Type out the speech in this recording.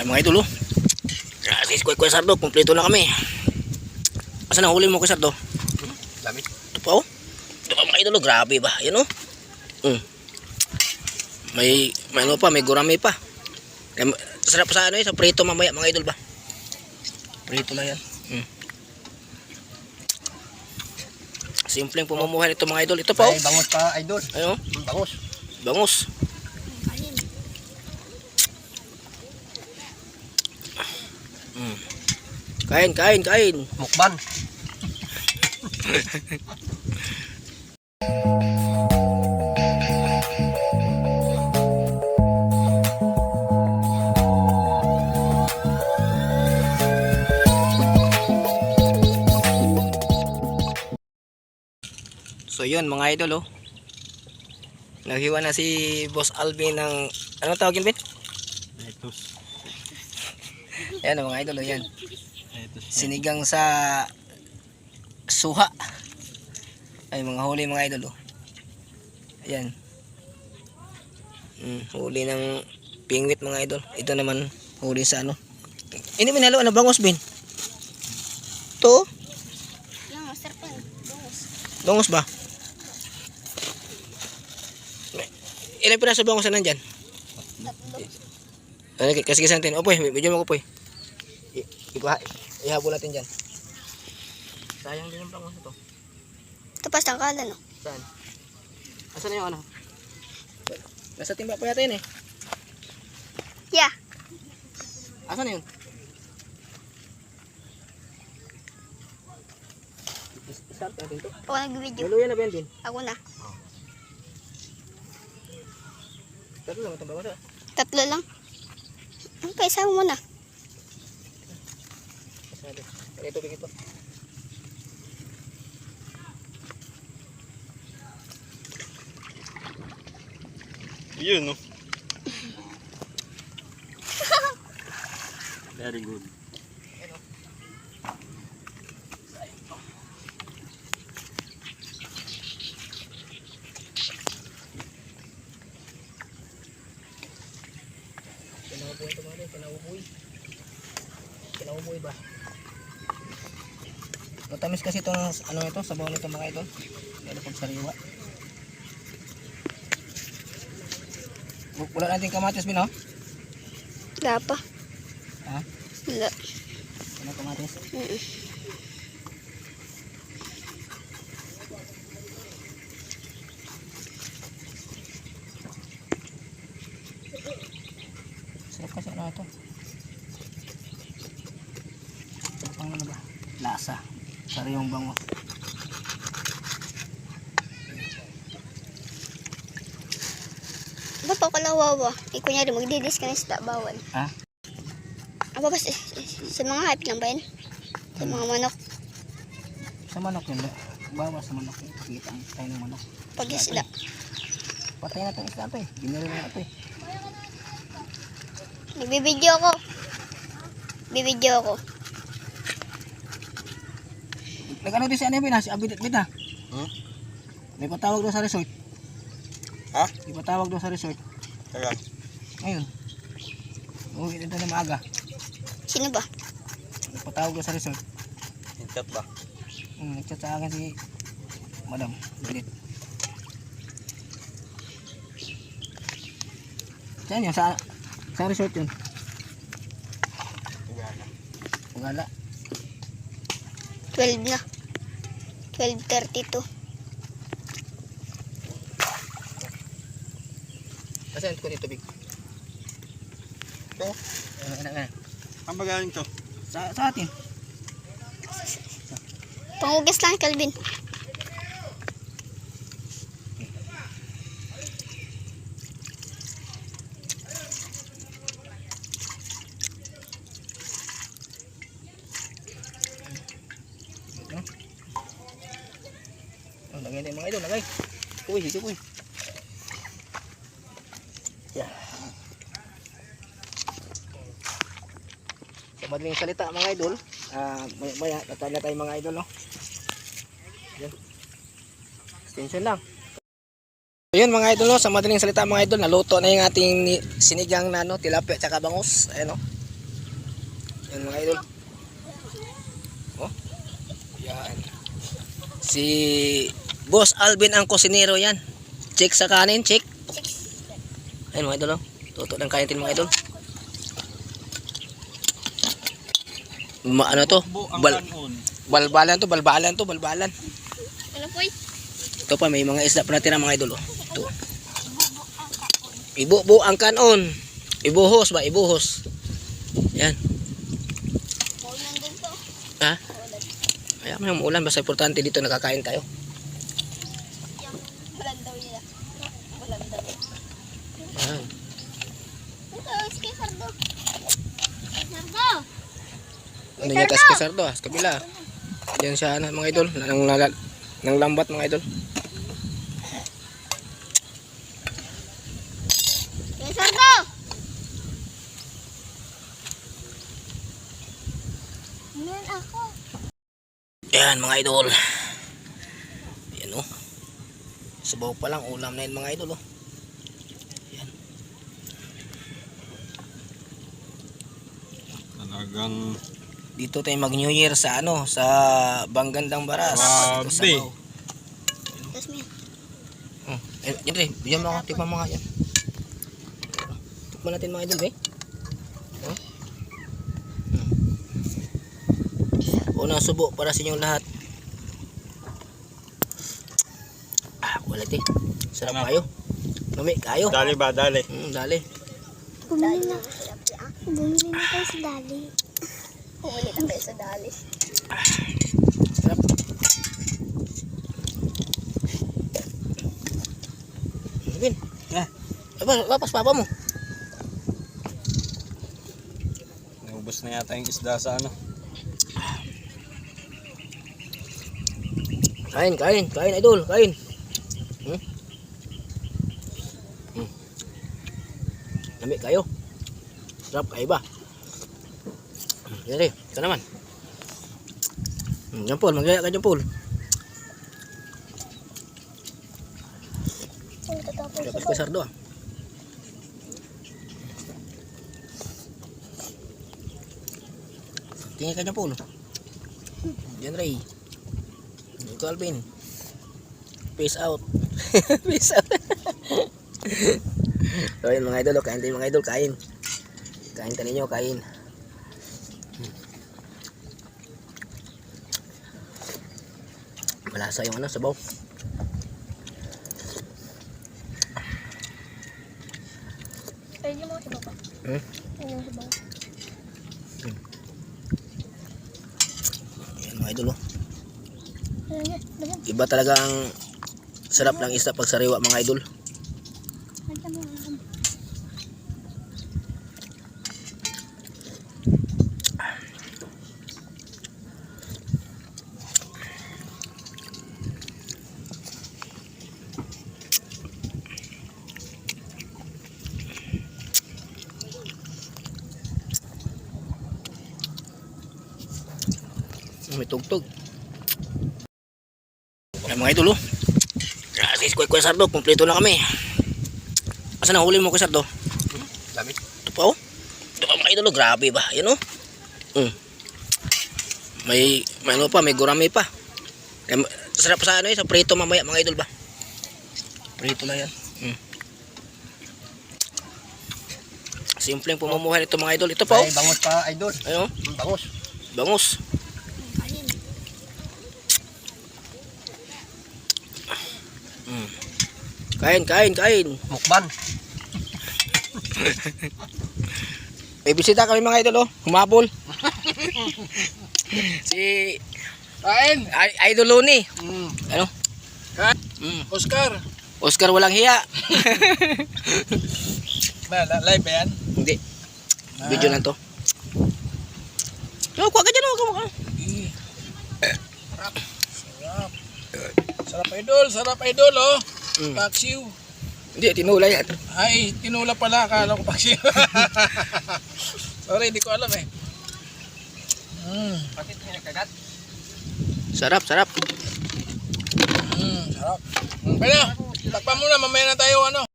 Ayan mga idol, oh. Sis Kuya Sardo, kumpleto na kami. Asan ang huli mo, Kuya Sardo? Dami. Ito pa, oh. Ito pa mga idol, oh. Grabe ba? Yan, oh. May ano pa, may gurame pa. Sarap sa ano sa prito mamaya mga idol ba? Prito lang yan. Simpleng pamumuhay nito mga idol. Ito pa, oh. Ay, bangus pa, idol. Ayun, Bangus. bangus. Kain, kain, kain. Mukban. So yun mga idol, oh. Naghiwa na si Boss Alvin ng ano tawagin, Ben? Lettuce. Ayan mga idol, oh, yan. Lettuce. Sinigang sa suha. Ay mga huli mga idol, oh. Ayan. Huli ng pingwit mga idol. Ito naman huli sa ano. Hindi minalo, ano bangus, Ben? To? Yung master pa, bangus. Bangus ba? Ilang piraso bangus na nandyan? Tatlo. Kasi natin. Opo, medyo mo ko po. Ihabol natin dyan. Sayang din yung bangus ito. Ito pa sa kalan, no? Saan? Asan na yung ano? Nasa timba pa yata yun eh. Yeah. Asan na yun? Start natin ito. Ako nag-video. Luluyan na ba yan din? Ako na. Tatlo lang itong bangus ah. Tatlo lang. Okay, sama mo na. Sabi. Ito bigit ito. Yun, no? Very good. Pinauboy ito mga ito. Pinauboy. Pinauboy ba? Matamis kasi itong ano ito, sabaw nito mga ito. Lalo pag sariwa. Wala natin kamatis, Bin, oh? Wala pa. Ha? Wala. Wala kamatis? Sarap kasi ano ito. Sarap ano ba? Lasa. Sariwang bango. Ano pa kalawawa? Kunyari magdidis ka na sa bawal. Ha? Aba ba sa mga hype lang ba yan? Sa mga manok. Sa manok yun. Bawa sa manok yun. Pakita ang tayo ng manok. Pag isda. Patay na itong isda ito eh. Ginuro na ito eh. Nagbibideo ako. Bibideo ako. Nag-ano din si ano yun, si Abid ha? May patawag doon sa resort. Ha? May patawag doon sa resort. Kaya? Ngayon. Uwi dito na maaga. Sino ba? May patawag doon sa resort. Hintap ba? Nag-chat sa akin si Madam Bilit. Saan yun? Sa resort yun? Pagala. 12 na. 12:32. Kasi ko dito big. Ito? Ano? Ang magaling to? Sa atin. Pangugas lang, Calvin. Lagay na yung mga idol, lagay. Uy, higit uy. Yan. Sa madaling salita mga idol, maya tatala tayo mga idol, no? Yan. Extension lang. Ayun mga idol, no? Sa madaling salita mga idol, naluto na yung ating sinigang na tilapia at bangus. Ayan, no? Yan mga idol. Oh. Yan. Si Boss Alvin ang kusinero yan. Check sa kanin, check. Ayun mga idol, oh. Tuto ng kanin mga idol. Ano to? Balbalan to, balbalan. Ano po? Ito pa, may mga isda pa natin ang mga idol, oh. Ito. Ibubo ang kanon. Ibuhos ba? Ibuhos. Yan. Maulan din to. Ha? Kaya may umulan, basta importante dito nakakain tayo. Yung ulan daw nila. Ulan daw. Yan. Ito, kay Sardo. Sardo! Ano niya tas Sardo, sa kabila. Yan siya mga idol, nang lambat mga idol. Kay Sardo! Ngayon ako. Yan mga idol. Yan oh. Sabaw pa lang, ulam na yun mga idol oh. Yan. Talagang Dito tayo mag New Year sa ano, sa Banggandang Baras. Grabe. Ito, sabaw. Tapos mo yan. Yan rin, bigyan mo ako, tikman mo nga yan. Tikman natin mga idol eh. Oh. Unang subo para sa inyong lahat. Wala eh. Sarap kayo. Lumi kayo. dali ba, dali. Dali. Bumili na tayo sa dali. Bumili na tayo sa dali. Sarap. Bin. Lapas papa mo. Naubos na yata yung isda sa ano. Kain idol, kain. Lami kayo. Sarap kayo ba? Yan rin, ito naman. Yan Paul, magaya ka dyan Paul. Dapat ko sardo ah. Tingin ka dyan Paul. Yan Ray. Ito Alvin. Peace out. Peace out. So yun mga idol, kain tayo mga idol, kain. Kain tayo ninyo, kain. Malasa yung ano, sabaw. Pwede mo sa baba. Pwede mo sa baba. Yan mga idol oh. Iba talaga ang sarap ng isda pag sariwa mga idol. May tugtog. Ay mga idol oh. Gracias Kuya Sardo, kompleto na kami. Asan ang huli mo Kuya Sardo? Dami. Ito pa oh. Ito pa mga idol oh, grabe ba? Yan oh. May ano pa, may gurame pa. Sarap sa ano eh, sa prito mamaya mga idol ba? Prito na yan. Simpleng pamumuhay nito mga idol. Ito pa oh. Ay, bangus pa, idol. Ayun oh. Bangus. Bangus. Kain. Mukban. May bisita kami mga idol oh. Humabol. Si Kain. Idol Loni. Ano? Oscar walang hiya. Live ba yan? Hindi. Video lang to. Kuha ka dyan oh. Sarap idol oh. Paksiw. Hindi, tinula yan. Ay, tinula pala. Akala ko paksiw. Sorry, hindi ko alam eh. Bakit pinakagat? Sarap. Sarap. Kaya, takpan muna. Mamaya na tayo ano.